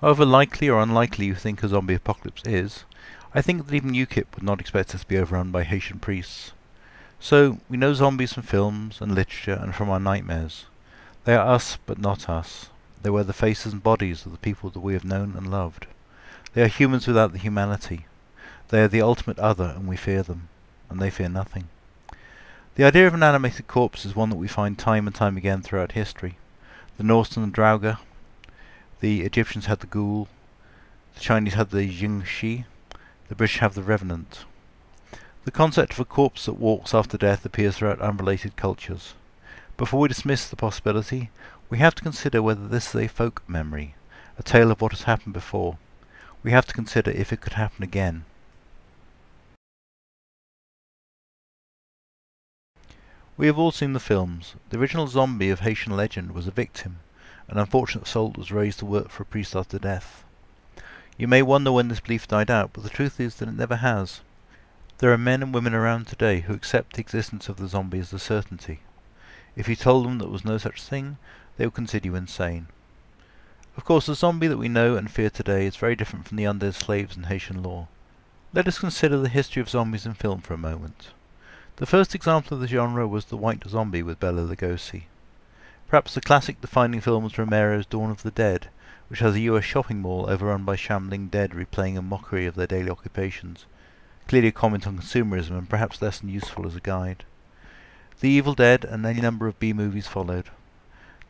However likely or unlikely you think a zombie apocalypse is, I think that even UKIP would not expect us to be overrun by Haitian priests. So, we know zombies from films and literature and from our nightmares. They are us, but not us. They wear the faces and bodies of the people that we have known and loved. They are humans without the humanity. They are the ultimate other, and we fear them. And they fear nothing. The idea of an animated corpse is one that we find time and time again throughout history. The Norse had the Draugr, the Egyptians had the Ghoul, the Chinese had the Jingxi, the British have the Revenant. The concept of a corpse that walks after death appears throughout unrelated cultures. Before we dismiss the possibility, we have to consider whether this is a folk memory, a tale of what has happened before. We have to consider if it could happen again. We have all seen the films. The original zombie of Haitian legend was a victim, an unfortunate soul that was raised to work for a priest after death. You may wonder when this belief died out, but the truth is that it never has. There are men and women around today who accept the existence of the zombie as a certainty. If you told them there was no such thing, they would consider you insane. Of course, the zombie that we know and fear today is very different from the undead slaves in Haitian lore. Let us consider the history of zombies in film for a moment. The first example of the genre was The White Zombie with Bela Lugosi. Perhaps the classic defining film was Romero's Dawn of the Dead, which has a US shopping mall overrun by shambling dead replaying a mockery of their daily occupations, clearly a comment on consumerism and perhaps less than useful as a guide. The Evil Dead and any number of B-movies followed.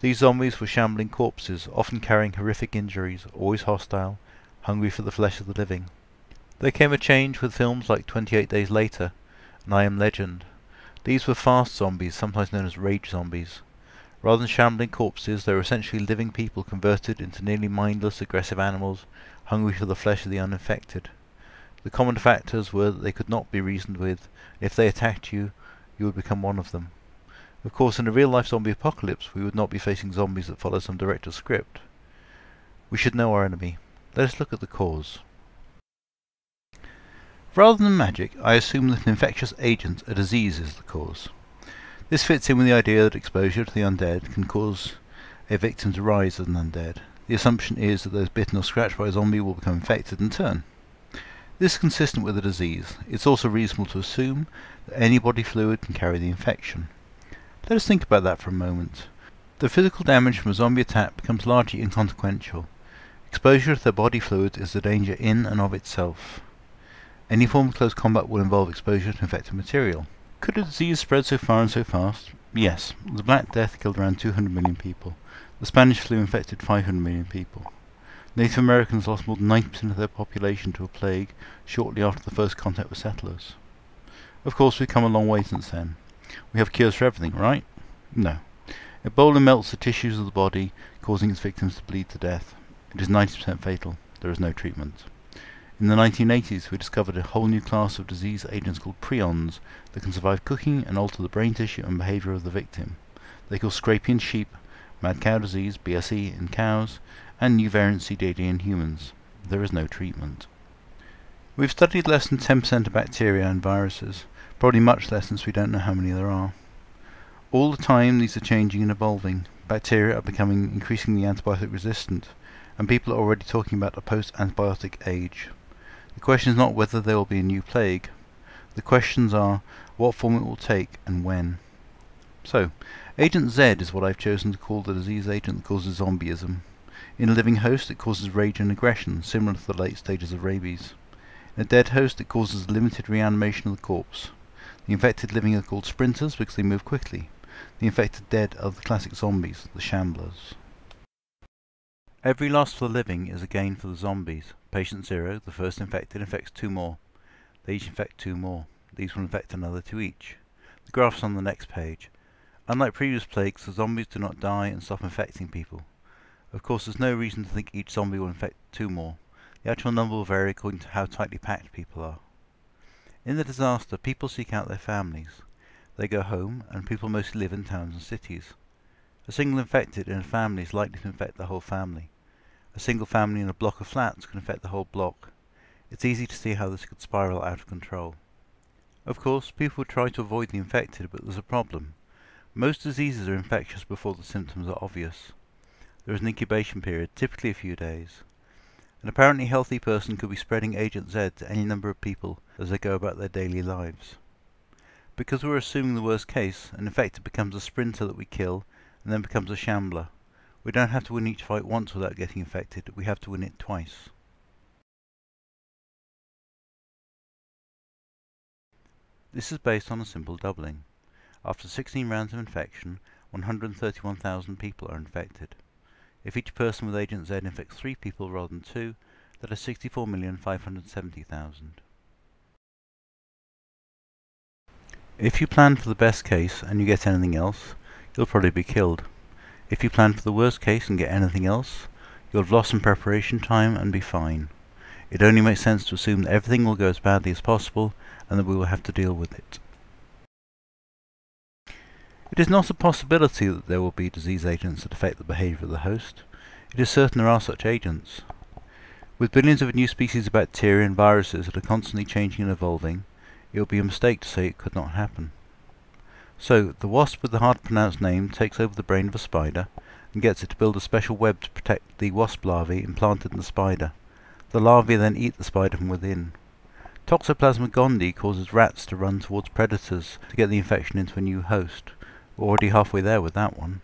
These zombies were shambling corpses, often carrying horrific injuries, always hostile, hungry for the flesh of the living. There came a change with films like 28 Days Later and I Am Legend. These were fast zombies, sometimes known as rage zombies. Rather than shambling corpses, they were essentially living people converted into nearly mindless, aggressive animals, hungry for the flesh of the uninfected. The common factors were that they could not be reasoned with, and if they attacked you, you would become one of them. Of course, in a real-life zombie apocalypse, we would not be facing zombies that follow some director's script. We should know our enemy. Let us look at the cause. Rather than magic, I assume that an infectious agent, a disease, is the cause. This fits in with the idea that exposure to the undead can cause a victim to rise as an undead. The assumption is that those bitten or scratched by a zombie will become infected in turn. This is consistent with a disease. It's also reasonable to assume that any body fluid can carry the infection. Let us think about that for a moment. The physical damage from a zombie attack becomes largely inconsequential. Exposure to their body fluids is the danger in and of itself. Any form of close combat will involve exposure to infected material. Could a disease spread so far and so fast? Yes. The Black Death killed around 200 million people. The Spanish flu infected 500 million people. Native Americans lost more than 90% of their population to a plague shortly after the first contact with settlers. Of course, we've come a long way since then. We have cures for everything, right? No. Ebola melts the tissues of the body, causing its victims to bleed to death. It is 90% fatal. There is no treatment. In the 1980s, we discovered a whole new class of disease agents called prions that can survive cooking and alter the brain tissue and behavior of the victim. They cause scrapie in sheep, mad cow disease, BSE, in cows, and new variant CDD in humans. There is no treatment. We've studied less than 10% of bacteria and viruses, probably much less since we don't know how many there are. All the time these are changing and evolving. Bacteria are becoming increasingly antibiotic resistant, and people are already talking about a post-antibiotic age. The question is not whether there will be a new plague. The questions are what form it will take and when. So, Agent Z is what I've chosen to call the disease agent that causes zombieism. In a living host it causes rage and aggression, similar to the late stages of rabies. In a dead host it causes limited reanimation of the corpse. The infected living are called sprinters because they move quickly. The infected dead are the classic zombies, the shamblers. Every loss for the living is a gain for the zombies. Patient 0, the first infected, infects 2 more. They each infect 2 more. These will infect another 2 each. The graph's on the next page. Unlike previous plagues, the zombies do not die and stop infecting people. Of course, there's no reason to think each zombie will infect 2 more. The actual number will vary according to how tightly packed people are. In the disaster, people seek out their families. They go home, and people mostly live in towns and cities. A single infected in a family is likely to infect the whole family. A single family in a block of flats can infect the whole block. It's easy to see how this could spiral out of control. Of course, people would try to avoid the infected, but there's a problem. Most diseases are infectious before the symptoms are obvious. There is an incubation period, typically a few days. An apparently healthy person could be spreading Agent Z to any number of people as they go about their daily lives. Because we're assuming the worst case, an infected becomes a sprinter that we kill, and then becomes a shambler. We don't have to win each fight once without getting infected, we have to win it twice. This is based on a simple doubling. After 16 rounds of infection, 131,000 people are infected. If each person with Agent Z infects 3 people rather than 2, that is 64,570,000. If you plan for the best case and you get anything else, you'll probably be killed. If you plan for the worst case and get anything else, you'll have lost some preparation time and be fine. It only makes sense to assume that everything will go as badly as possible and that we will have to deal with it. It is not a possibility that there will be disease agents that affect the behaviour of the host. It is certain there are such agents. With billions of new species of bacteria and viruses that are constantly changing and evolving, it would be a mistake to say it could not happen. So, the wasp with the hard-to-pronounce name takes over the brain of a spider and gets it to build a special web to protect the wasp larvae implanted in the spider. The larvae then eat the spider from within. Toxoplasma gondii causes rats to run towards predators to get the infection into a new host. We're already halfway there with that one.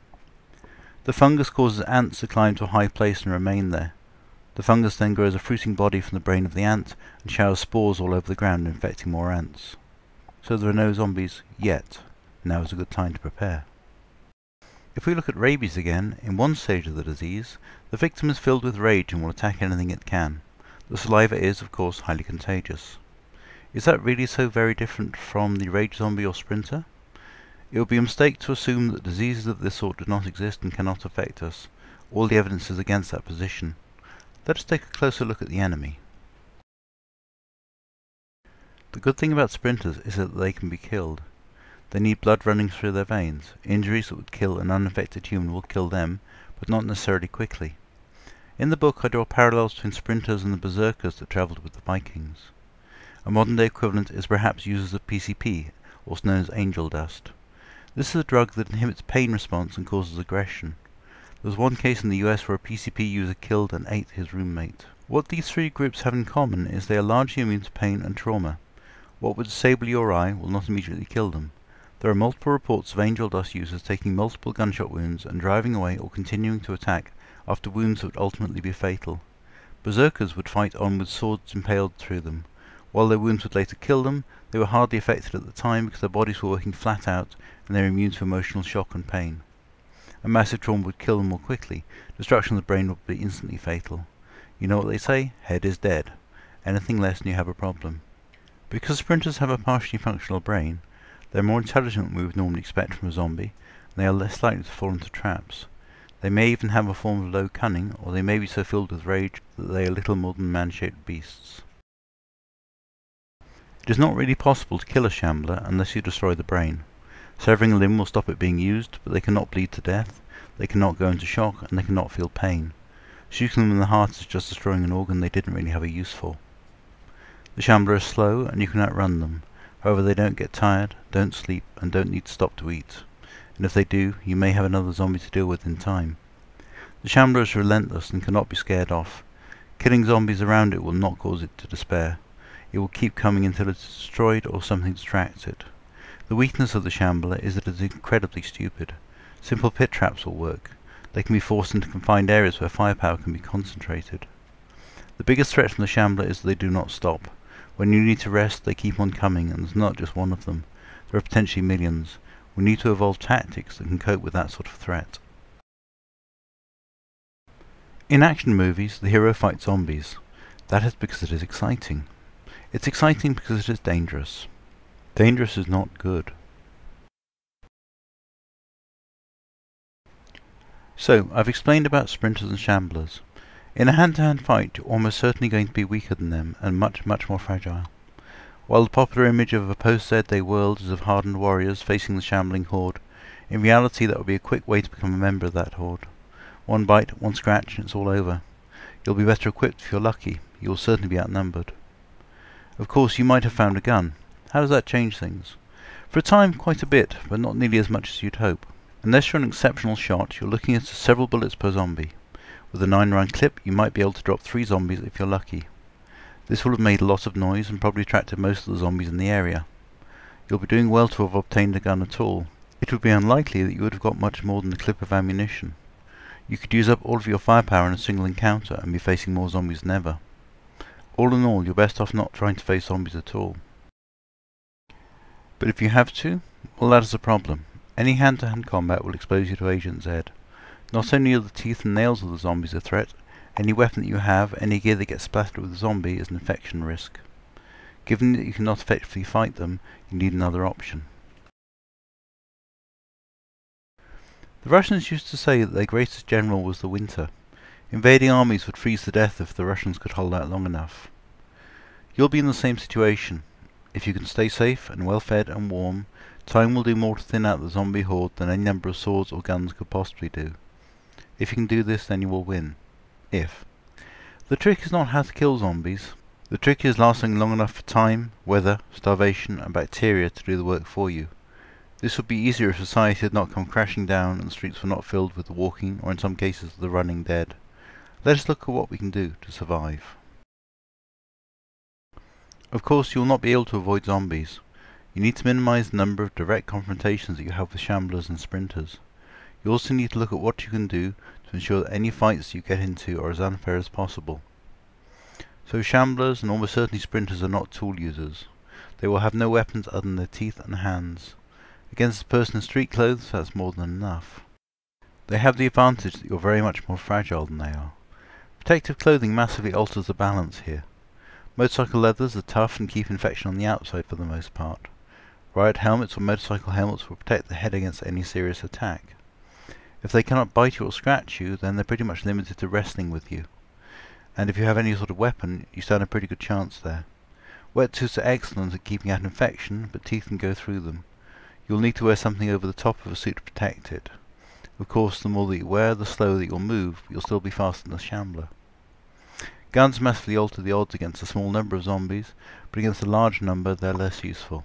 The fungus causes ants to climb to a high place and remain there. The fungus then grows a fruiting body from the brain of the ant and showers spores all over the ground, infecting more ants. So there are no zombies yet. Now is a good time to prepare. If we look at rabies again, in one stage of the disease, the victim is filled with rage and will attack anything it can. The saliva is, of course, highly contagious. Is that really so very different from the rage zombie or sprinter? It would be a mistake to assume that diseases of this sort do not exist and cannot affect us. All the evidence is against that position. Let us take a closer look at the enemy. The good thing about sprinters is that they can be killed. They need blood running through their veins. Injuries that would kill an uninfected human will kill them, but not necessarily quickly. In the book I draw parallels between sprinters and the berserkers that travelled with the Vikings. A modern-day equivalent is perhaps users of PCP, also known as angel dust. This is a drug that inhibits pain response and causes aggression. There was one case in the US where a PCP user killed and ate his roommate. What these three groups have in common is they are largely immune to pain and trauma. What would disable your eye will not immediately kill them. There are multiple reports of angel dust users taking multiple gunshot wounds and driving away or continuing to attack after wounds that would ultimately be fatal. Berserkers would fight on with swords impaled through them. While their wounds would later kill them, they were hardly affected at the time because their bodies were working flat out and they were immune to emotional shock and pain. A massive trauma would kill them more quickly. Destruction of the brain would be instantly fatal. You know what they say? Head is dead. Anything less and you have a problem. Because sprinters have a partially functional brain, they are more intelligent than we would normally expect from a zombie, and they are less likely to fall into traps. They may even have a form of low cunning, or they may be so filled with rage that they are little more than man-shaped beasts. It is not really possible to kill a shambler unless you destroy the brain. Severing a limb will stop it being used, but they cannot bleed to death, they cannot go into shock, and they cannot feel pain. Shooting them in the heart is just destroying an organ they didn't really have a use for. The shambler is slow, and you can outrun them. However, they don't get tired, don't sleep, and don't need to stop to eat. And if they do, you may have another zombie to deal with in time. The shambler is relentless and cannot be scared off. Killing zombies around it will not cause it to despair. It will keep coming until it is destroyed or something distracts it. The weakness of the shambler is that it is incredibly stupid. Simple pit traps will work. They can be forced into confined areas where firepower can be concentrated. The biggest threat from the shambler is that they do not stop. When you need to rest, they keep on coming, and there's not just one of them. There are potentially millions. We need to evolve tactics that can cope with that sort of threat. In action movies, the hero fights zombies. That is because it is exciting. It's exciting because it is dangerous. Dangerous is not good. So, I've explained about sprinters and shamblers. In a hand-to-hand fight, you're almost certainly going to be weaker than them, and much, much more fragile. While the popular image of a post-Zday world is of hardened warriors facing the shambling horde, in reality that would be a quick way to become a member of that horde. One bite, one scratch, and it's all over. You'll be better equipped if you're lucky. You will certainly be outnumbered. Of course, you might have found a gun. How does that change things? For a time, quite a bit, but not nearly as much as you'd hope. Unless you're an exceptional shot, you're looking at several bullets per zombie. With a 9-round clip, you might be able to drop 3 zombies if you're lucky. This will have made a lot of noise and probably attracted most of the zombies in the area. You'll be doing well to have obtained a gun at all. It would be unlikely that you would have got much more than a clip of ammunition. You could use up all of your firepower in a single encounter and be facing more zombies than ever. All in all, you're best off not trying to face zombies at all. But if you have to, well, that is a problem. Any hand-to-hand combat will expose you to Agent Z. Not only are the teeth and nails of the zombies a threat, any weapon that you have, any gear that gets splattered with a zombie is an infection risk. Given that you cannot effectively fight them, you need another option. The Russians used to say that their greatest general was the winter. Invading armies would freeze to death if the Russians could hold out long enough. You'll be in the same situation. If you can stay safe and well fed and warm, time will do more to thin out the zombie horde than any number of swords or guns could possibly do. If you can do this, then you will win. If. The trick is not how to kill zombies. The trick is lasting long enough for time, weather, starvation and bacteria to do the work for you. This would be easier if society had not come crashing down and the streets were not filled with the walking, or in some cases the running dead. Let us look at what we can do to survive. Of course, you will not be able to avoid zombies. You need to minimize the number of direct confrontations that you have with shamblers and sprinters. You also need to look at what you can do to ensure that any fights you get into are as unfair as possible. So shamblers and almost certainly sprinters are not tool users. They will have no weapons other than their teeth and hands. Against a person in street clothes, that's more than enough. They have the advantage that you're very much more fragile than they are. Protective clothing massively alters the balance here. Motorcycle leathers are tough and keep infection on the outside for the most part. Riot helmets or motorcycle helmets will protect the head against any serious attack. If they cannot bite you or scratch you, then they're pretty much limited to wrestling with you. And if you have any sort of weapon, you stand a pretty good chance there. Wetsuits are excellent at keeping out infection, but teeth can go through them. You'll need to wear something over the top of a suit to protect it. Of course, the more that you wear, the slower that you'll move, but you'll still be faster than a shambler. Guns massively alter the odds against a small number of zombies, but against a large number they're less useful.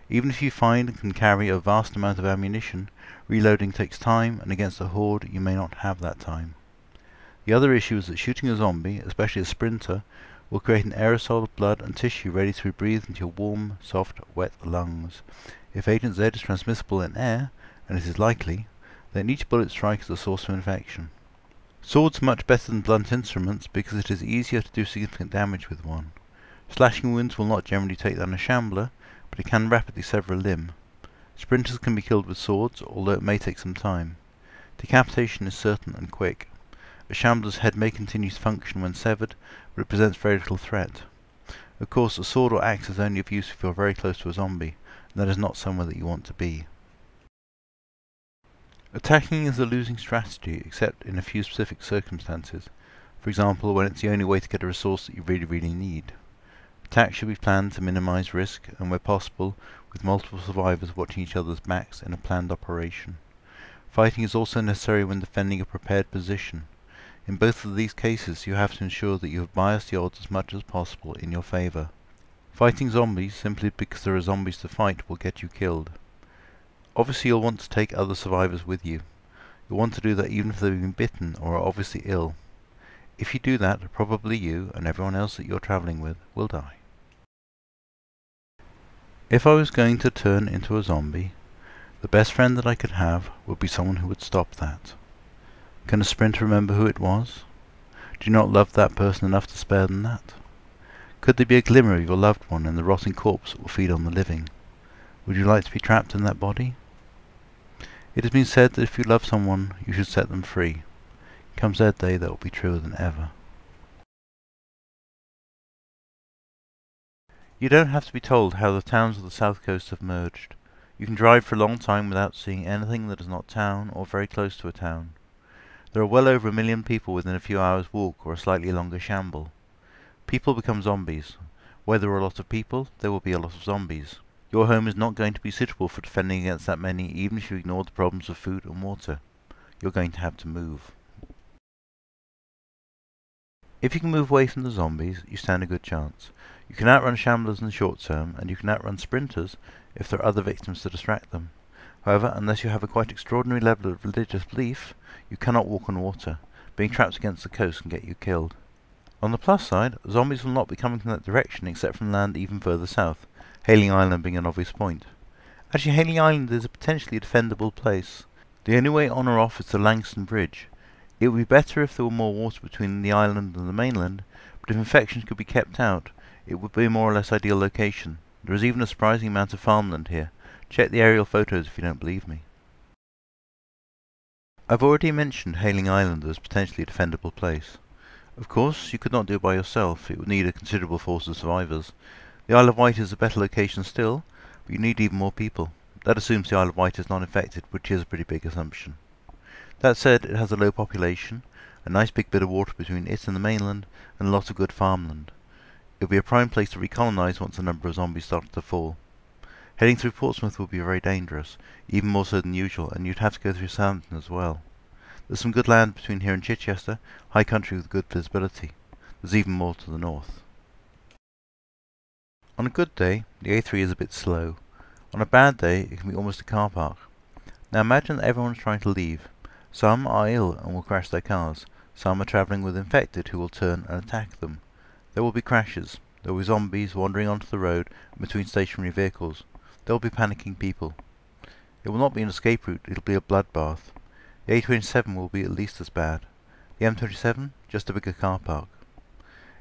Even if you find and can carry a vast amount of ammunition, reloading takes time, and against a horde you may not have that time. The other issue is that shooting a zombie, especially a sprinter, will create an aerosol of blood and tissue ready to be breathed into your warm, soft, wet lungs. If Agent Z is transmissible in air, and it is likely, then each bullet strike is a source of infection. Swords are much better than blunt instruments because it is easier to do significant damage with one. Slashing wounds will not generally take down a shambler, but it can rapidly sever a limb. Sprinters can be killed with swords, although it may take some time. Decapitation is certain and quick. A shambler's head may continue to function when severed, but it presents very little threat. Of course, a sword or axe is only of use if you are very close to a zombie, and that is not somewhere that you want to be. Attacking is a losing strategy, except in a few specific circumstances. For example, when it's the only way to get a resource that you really need. Attacks should be planned to minimize risk, and where possible, with multiple survivors watching each other's backs in a planned operation. Fighting is also necessary when defending a prepared position. In both of these cases, you have to ensure that you have biased the odds as much as possible in your favor. Fighting zombies simply because there are zombies to fight will get you killed. Obviously you'll want to take other survivors with you. You'll want to do that even if they've been bitten or are obviously ill. If you do that, probably you and everyone else that you're travelling with will die. If I was going to turn into a zombie, the best friend that I could have would be someone who would stop that. Can a sprinter remember who it was? Do you not love that person enough to spare them that? Could there be a glimmer of your loved one in the rotting corpse that will feed on the living? Would you like to be trapped in that body? It has been said that if you love someone, you should set them free. Come Z Day, that will be truer than ever. You don't have to be told how the towns of the south coast have merged. You can drive for a long time without seeing anything that is not town or very close to a town. There are well over 1 million people within a few hours' walk or a slightly longer shamble. People become zombies. Where there are a lot of people, there will be a lot of zombies. Your home is not going to be suitable for defending against that many, even if you ignore the problems of food and water. You're going to have to move. If you can move away from the zombies, you stand a good chance. You can outrun shamblers in the short term, and you can outrun sprinters if there are other victims to distract them. However, unless you have a quite extraordinary level of religious belief, you cannot walk on water, Being trapped against the coast can get you killed. On the plus side, zombies will not be coming from that direction except from land even further south, Hailing Island being an obvious point. Actually, Hailing Island is a potentially defendable place. The only way on or off is the Langston Bridge. It would be better if there were more water between the island and the mainland, but if infections could be kept out, it would be a more or less ideal location. There is even a surprising amount of farmland here. Check the aerial photos if you don't believe me. I've already mentioned Hailing Island as potentially a defendable place. Of course, you could not do it by yourself. It would need a considerable force of survivors. The Isle of Wight is a better location still, but you need even more people. That assumes the Isle of Wight is not infected, which is a pretty big assumption. That said, it has a low population, a nice big bit of water between it and the mainland, and a lot of good farmland. It would be a prime place to recolonise once the number of zombies started to fall. Heading through Portsmouth would be very dangerous, even more so than usual, and you'd have to go through Southampton as well. There's some good land between here and Chichester, high country with good visibility. There's even more to the north. On a good day, the A3 is a bit slow. On a bad day, it can be almost a car park. Now imagine that everyone's trying to leave. Some are ill and will crash their cars. Some are travelling with infected who will turn and attack them. There will be crashes. There will be zombies wandering onto the road and between stationary vehicles. There will be panicking people. It will not be an escape route, it will be a bloodbath. The A27 will be at least as bad. The M27, just a bigger car park.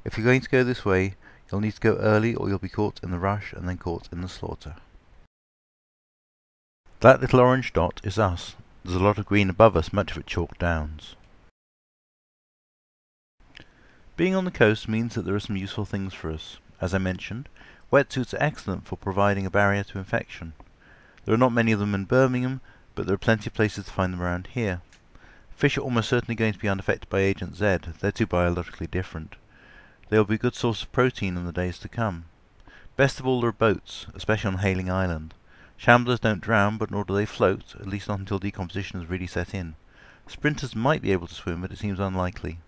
If you're going to go this way, you'll need to go early or you'll be caught in the rush and then caught in the slaughter. That little orange dot is us. There's a lot of green above us, much of it chalk downs. Being on the coast means that there are some useful things for us. As I mentioned, wetsuits are excellent for providing a barrier to infection. There are not many of them in Birmingham, but there are plenty of places to find them around here. Fish are almost certainly going to be unaffected by Agent Z. They're too biologically different. They will be a good source of protein in the days to come. Best of all, there are boats, especially on Hailing Island. Shamblers don't drown, but nor do they float, at least not until decomposition has really set in. Sprinters might be able to swim, but it seems unlikely.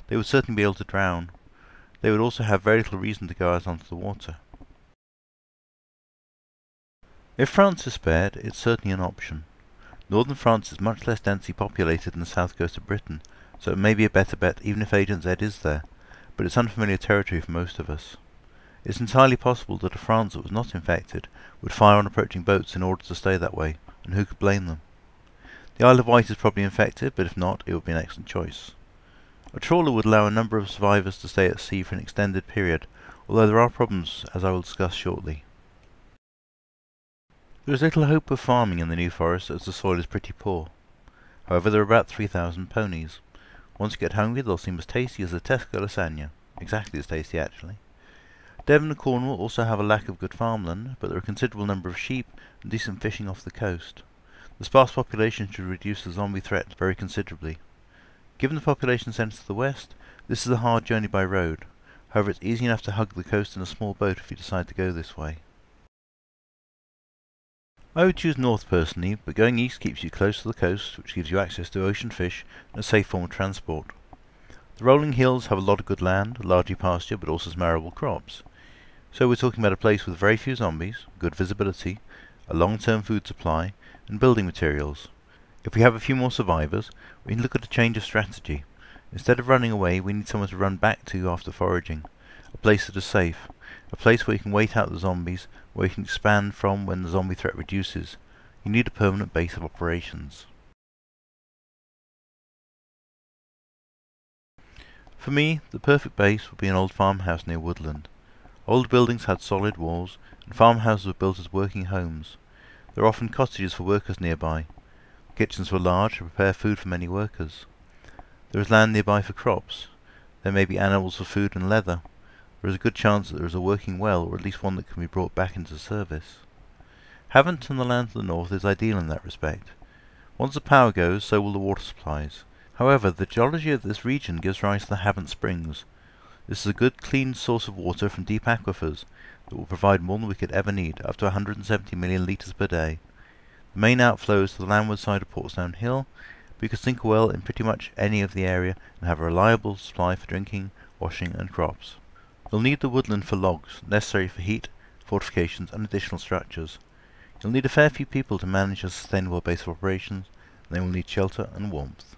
They would certainly be able to drown. They would also have very little reason to go out onto the water. If France is spared, it's certainly an option. Northern France is much less densely populated than the south coast of Britain, so it may be a better bet even if Agent Z is there, but it's unfamiliar territory for most of us. It's entirely possible that a France that was not infected would fire on approaching boats in order to stay that way, and who could blame them? The Isle of Wight is probably infected, but if not, it would be an excellent choice. A trawler would allow a number of survivors to stay at sea for an extended period, although there are problems, as I will discuss shortly. There is little hope of farming in the New Forest as the soil is pretty poor. However, there are about 3,000 ponies. Once you get hungry, they'll seem as tasty as a Tesco lasagna. Exactly as tasty, actually. Devon and Cornwall also have a lack of good farmland, but there are a considerable number of sheep and decent fishing off the coast. The sparse population should reduce the zombie threat very considerably. Given the population centre to the west, this is a hard journey by road. However, it's easy enough to hug the coast in a small boat if you decide to go this way. I would choose north personally, but going east keeps you close to the coast, which gives you access to ocean fish and a safe form of transport. The rolling hills have a lot of good land, largely pasture, but also some arable crops. So we're talking about a place with very few zombies, good visibility, a long-term food supply, and building materials. If we have a few more survivors, we can look at a change of strategy. Instead of running away, we need somewhere to run back to after foraging. A place that is safe. A place where you can wait out the zombies, where you can expand from when the zombie threat reduces. You need a permanent base of operations. For me, the perfect base would be an old farmhouse near woodland. Old buildings had solid walls, and farmhouses were built as working homes. There were often cottages for workers nearby. Kitchens were large to prepare food for many workers. There is land nearby for crops. There may be animals for food and leather. There is a good chance that there is a working well, or at least one that can be brought back into service. Havant and the land to the north is ideal in that respect. Once the power goes, so will the water supplies. However, the geology of this region gives rise to the Havant Springs. This is a good, clean source of water from deep aquifers that will provide more than we could ever need, up to 170 million litres per day. The main outflow is to the landward side of Portsdown Hill, but you could sink a well in pretty much any of the area and have a reliable supply for drinking, washing and crops. You'll need the woodland for logs, necessary for heat, fortifications and additional structures. You'll need a fair few people to manage a sustainable base of operations, and they will need shelter and warmth.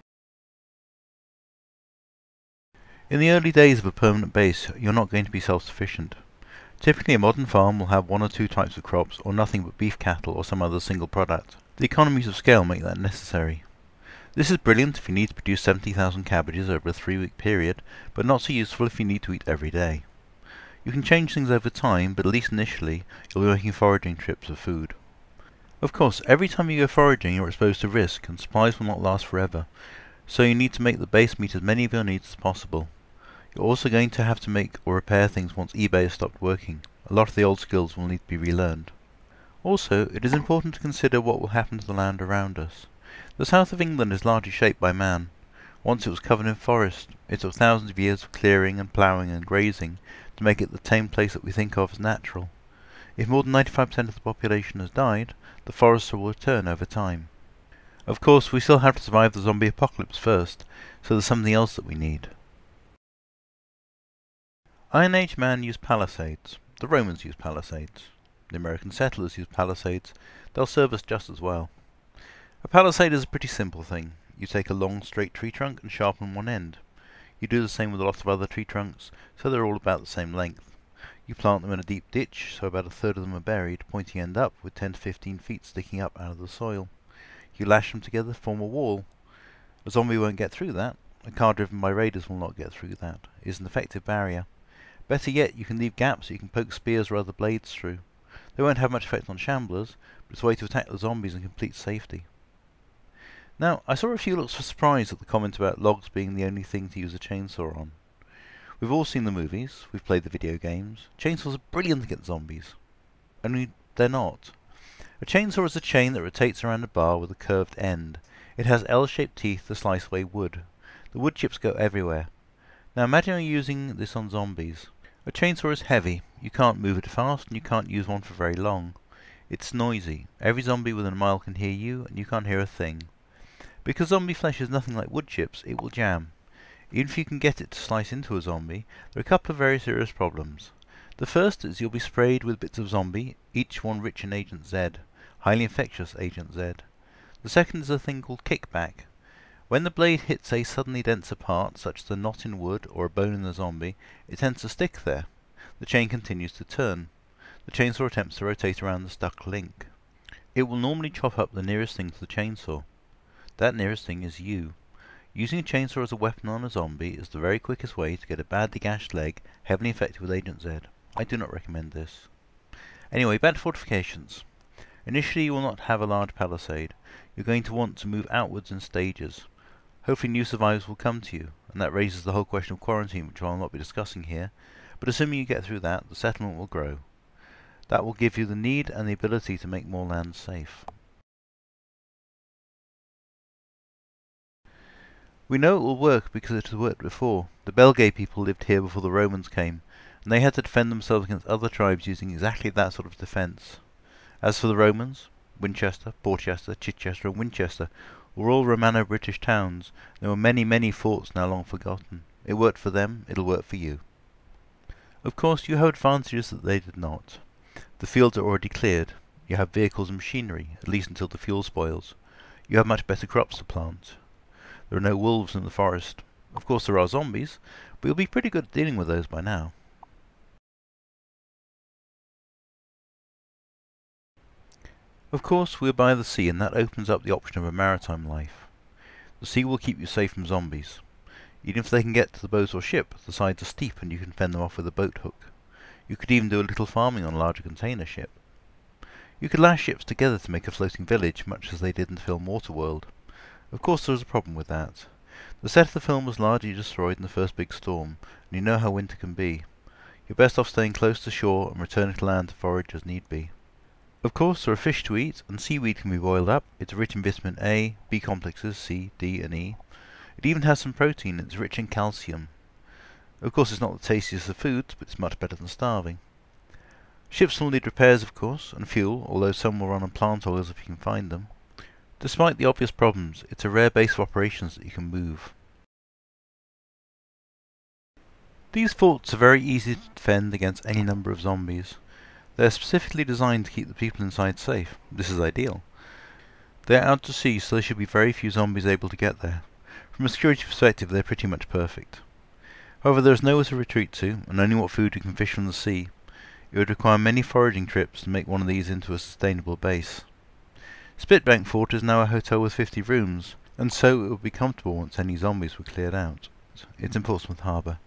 In the early days of a permanent base, you're not going to be self-sufficient. Typically a modern farm will have one or two types of crops, or nothing but beef cattle or some other single product. The economies of scale make that necessary. This is brilliant if you need to produce 70,000 cabbages over a 3-week period, but not so useful if you need to eat every day. You can change things over time, but at least initially, you'll be making foraging trips for food. Of course, every time you go foraging you're exposed to risk, and supplies will not last forever, so you need to make the base meet as many of your needs as possible. You're also going to have to make or repair things once eBay has stopped working. A lot of the old skills will need to be relearned. Also, it is important to consider what will happen to the land around us. The south of England is largely shaped by man. Once it was covered in forest. It took thousands of years of clearing and ploughing and grazing to make it the tame place that we think of as natural. If more than 95% of the population has died, the forests will return over time. Of course, we still have to survive the zombie apocalypse first, so there's something else that we need. Iron Age man used palisades. The Romans used palisades. The American settlers used palisades. They'll serve us just as well. A palisade is a pretty simple thing. You take a long straight tree trunk and sharpen one end. You do the same with a lot of other tree trunks, so they're all about the same length. You plant them in a deep ditch, so about a third of them are buried, pointing end up, with 10 to 15 feet sticking up out of the soil. You lash them together to form a wall. A zombie won't get through that. A car driven by raiders will not get through that. It is an effective barrier. Better yet, you can leave gaps so you can poke spears or other blades through. They won't have much effect on shamblers, but it's a way to attack the zombies in complete safety. Now, I saw a few looks of surprise at the comment about logs being the only thing to use a chainsaw on. We've all seen the movies, we've played the video games. Chainsaws are brilliant against zombies. Only they're not. A chainsaw is a chain that rotates around a bar with a curved end. It has L-shaped teeth to slice away wood. The wood chips go everywhere. Now imagine you're using this on zombies. A chainsaw is heavy. You can't move it fast and you can't use one for very long. It's noisy. Every zombie within a mile can hear you and you can't hear a thing. Because zombie flesh is nothing like wood chips, it will jam. Even if you can get it to slice into a zombie, there are a couple of very serious problems. The first is you'll be sprayed with bits of zombie, each one rich in Agent Z, highly infectious Agent Z. The second is a thing called kickback. When the blade hits a suddenly denser part, such as a knot in wood or a bone in the zombie, it tends to stick there. The chain continues to turn. The chainsaw attempts to rotate around the stuck link. It will normally chop up the nearest thing to the chainsaw. That nearest thing is you. Using a chainsaw as a weapon on a zombie is the very quickest way to get a badly gashed leg heavily infected with Agent Z. I do not recommend this. Anyway, back to fortifications. Initially you will not have a large palisade. You're going to want to move outwards in stages. Hopefully new survivors will come to you, and that raises the whole question of quarantine, which I will not be discussing here, but assuming you get through that, the settlement will grow. That will give you the need and the ability to make more land safe. We know it will work because it has worked before. The Belgae people lived here before the Romans came, and they had to defend themselves against other tribes using exactly that sort of defence. As for the Romans, Winchester, Porchester, Chichester and Winchester were all Romano-British towns. There were many, many forts now long forgotten. It worked for them, it'll work for you. Of course, you have advantages that they did not. The fields are already cleared. You have vehicles and machinery, at least until the fuel spoils. You have much better crops to plant. There are no wolves in the forest. Of course there are zombies, but you'll be pretty good at dealing with those by now. Of course we are by the sea, and that opens up the option of a maritime life. The sea will keep you safe from zombies. Even if they can get to the boat or ship, the sides are steep and you can fend them off with a boat hook. You could even do a little farming on a larger container ship. You could lash ships together to make a floating village, much as they did in the film Waterworld. Of course there is a problem with that. The set of the film was largely destroyed in the first big storm, and you know how winter can be. You're best off staying close to shore and returning to land to forage as need be. Of course there are fish to eat, and seaweed can be boiled up. It's rich in vitamin A, B complexes, C, D and E. It even has some protein, it's rich in calcium. Of course it's not the tastiest of foods, but it's much better than starving. Ships will need repairs of course, and fuel, although some will run on plant oils if you can find them. Despite the obvious problems, it's a rare base of operations that you can move. These forts are very easy to defend against any number of zombies. They are specifically designed to keep the people inside safe. This is ideal. They are out to sea, so there should be very few zombies able to get there. From a security perspective, they are pretty much perfect. However, there is nowhere to retreat to, and only what food you can fish from the sea. It would require many foraging trips to make one of these into a sustainable base. Spitbank Fort is now a hotel with 50 rooms, and so it would be comfortable once any zombies were cleared out. It's in Portsmouth Harbour.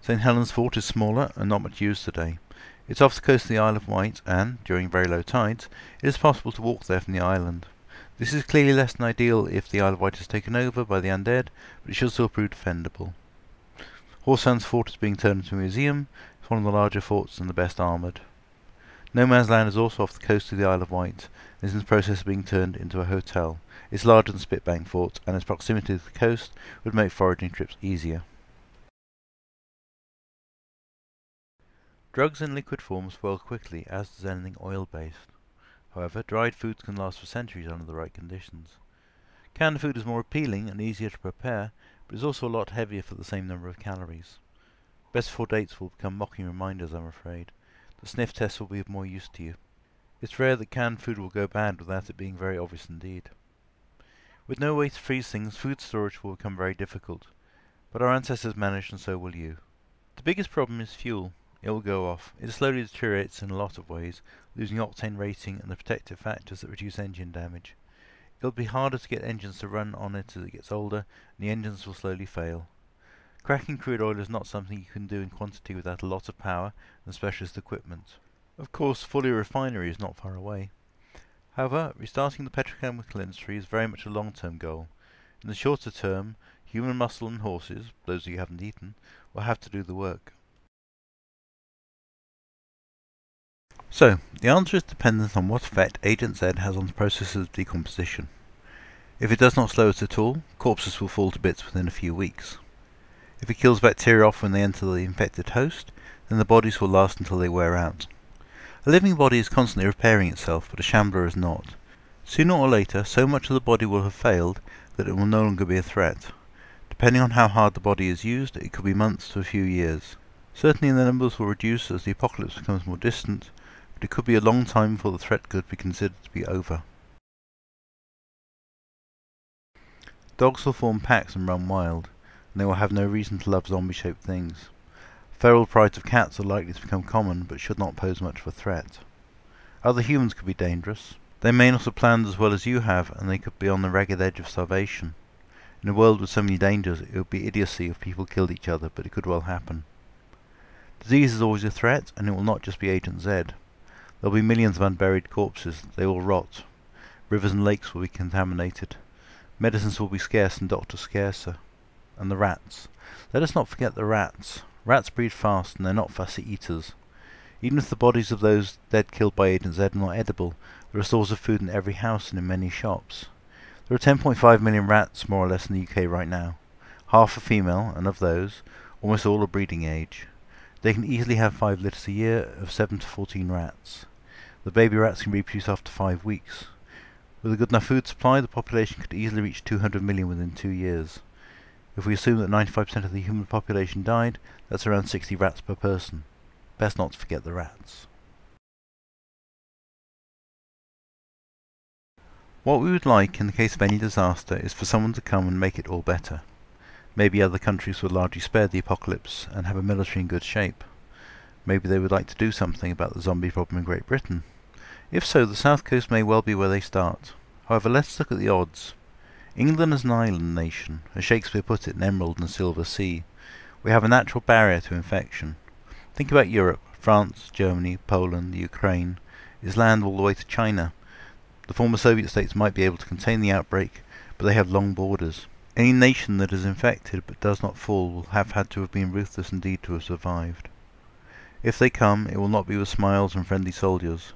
St Helens Fort is smaller and not much used today. It's off the coast of the Isle of Wight, and, during very low tides, it is possible to walk there from the island. This is clearly less than ideal if the Isle of Wight is taken over by the undead, but it should still prove defendable. Horsehounds Fort is being turned into a museum. It's one of the larger forts and the best armoured. No Man's Land is also off the coast of the Isle of Wight, and is in the process of being turned into a hotel. It's larger than Spitbank Fort, and its proximity to the coast would make foraging trips easier. Drugs in liquid form spoil quickly, as does anything oil-based. However, dried foods can last for centuries under the right conditions. Canned food is more appealing and easier to prepare, but is also a lot heavier for the same number of calories. Best before dates will become mocking reminders, I'm afraid. The sniff test will be of more use to you. It's rare that canned food will go bad without it being very obvious indeed. With no way to freeze things, food storage will become very difficult, but our ancestors managed and so will you. The biggest problem is fuel. It will go off. It slowly deteriorates in a lot of ways, losing octane rating and the protective factors that reduce engine damage. It will be harder to get engines to run on it as it gets older, and the engines will slowly fail. Cracking crude oil is not something you can do in quantity without a lot of power and specialist equipment. Of course, fully a refinery is not far away. However, restarting the petrochemical industry is very much a long-term goal. In the shorter term, human muscle and horses, those you haven't eaten, will have to do the work. So, the answer is dependent on what effect Agent Z has on the process of decomposition. If it does not slow it at all, corpses will fall to bits within a few weeks. If it kills bacteria off when they enter the infected host, then the bodies will last until they wear out. A living body is constantly repairing itself, but a shambler is not. Sooner or later, so much of the body will have failed that it will no longer be a threat. Depending on how hard the body is used, it could be months to a few years. Certainly the numbers will reduce as the apocalypse becomes more distant, but it could be a long time before the threat could be considered to be over. Dogs will form packs and run wild, and they will have no reason to love zombie-shaped things. Feral prides of cats are likely to become common, but should not pose much of a threat. Other humans could be dangerous. They may not have planned as well as you have, and they could be on the ragged edge of starvation. In a world with so many dangers, it would be idiocy if people killed each other, but it could well happen. Disease is always a threat, and it will not just be Agent Z. There will be millions of unburied corpses. They will rot. Rivers and lakes will be contaminated. Medicines will be scarce and doctors scarcer. And the rats. Let us not forget the rats. Rats breed fast, and they're not fussy eaters. Even if the bodies of those dead killed by Agent Z are not edible, there are stores of food in every house and in many shops. There are 10.5 million rats, more or less, in the UK right now. Half are female, and of those, almost all are breeding age. They can easily have 5 litters a year of 7 to 14 rats. The baby rats can reproduce after 5 weeks. With a good enough food supply, the population could easily reach 200 million within 2 years. If we assume that 95% of the human population died, that's around 60 rats per person. Best not to forget the rats. What we would like in the case of any disaster is for someone to come and make it all better. Maybe other countries would largely spare the apocalypse and have a military in good shape. Maybe they would like to do something about the zombie problem in Great Britain. If so, the south coast may well be where they start. However, let's look at the odds. England is an island nation, as Shakespeare put it, an emerald and silver sea. We have a natural barrier to infection. Think about Europe, France, Germany, Poland, the Ukraine. Is land all the way to China. The former Soviet states might be able to contain the outbreak, but they have long borders. Any nation that is infected but does not fall will have had to have been ruthless indeed to have survived. If they come, it will not be with smiles and friendly soldiers.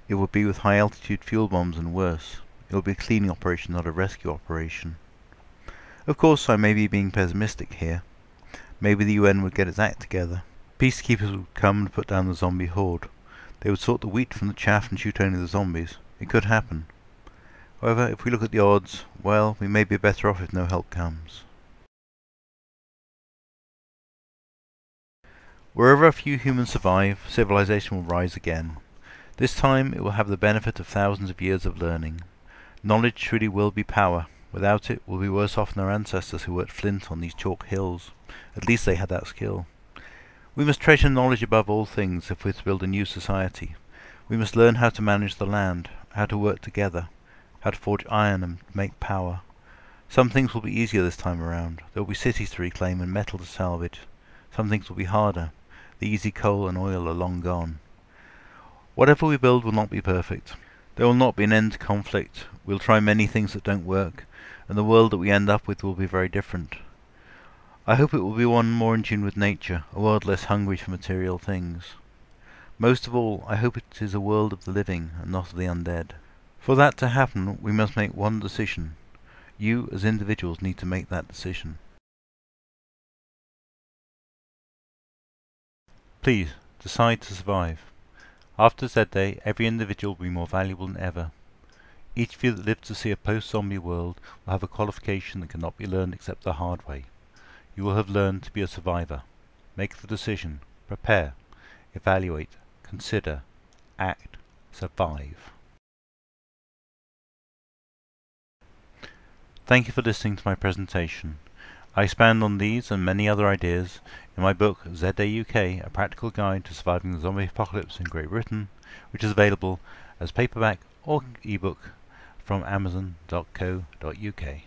It will be with high-altitude fuel bombs and worse. It will be a cleaning operation, not a rescue operation. Of course, I may be being pessimistic here. Maybe the UN would get its act together. Peacekeepers would come and put down the zombie horde. They would sort the wheat from the chaff and shoot only the zombies. It could happen. However, if we look at the odds, well, we may be better off if no help comes. Wherever a few humans survive, civilization will rise again. This time it will have the benefit of thousands of years of learning. Knowledge truly will be power. Without it, we'll be worse off than our ancestors who worked flint on these chalk hills. At least they had that skill. We must treasure knowledge above all things if we're to build a new society. We must learn how to manage the land, how to work together, how to forge iron and make power. Some things will be easier this time around. There will be cities to reclaim and metal to salvage. Some things will be harder. The easy coal and oil are long gone. Whatever we build will not be perfect. There will not be an end to conflict. We'll try many things that don't work, and the world that we end up with will be very different. I hope it will be one more in tune with nature, a world less hungry for material things. Most of all, I hope it is a world of the living and not of the undead. For that to happen, we must make one decision. You, as individuals, need to make that decision. Please, decide to survive. After Zday, every individual will be more valuable than ever. Each of you that lives to see a post-zombie world will have a qualification that cannot be learned except the hard way. You will have learned to be a survivor. Make the decision. Prepare. Evaluate. Consider. Act. Survive. Thank you for listening to my presentation. I expand on these and many other ideas in my book Zday UK, A Practical Guide to Surviving the Zombie Apocalypse in Great Britain, which is available as paperback or ebook from amazon.co.uk.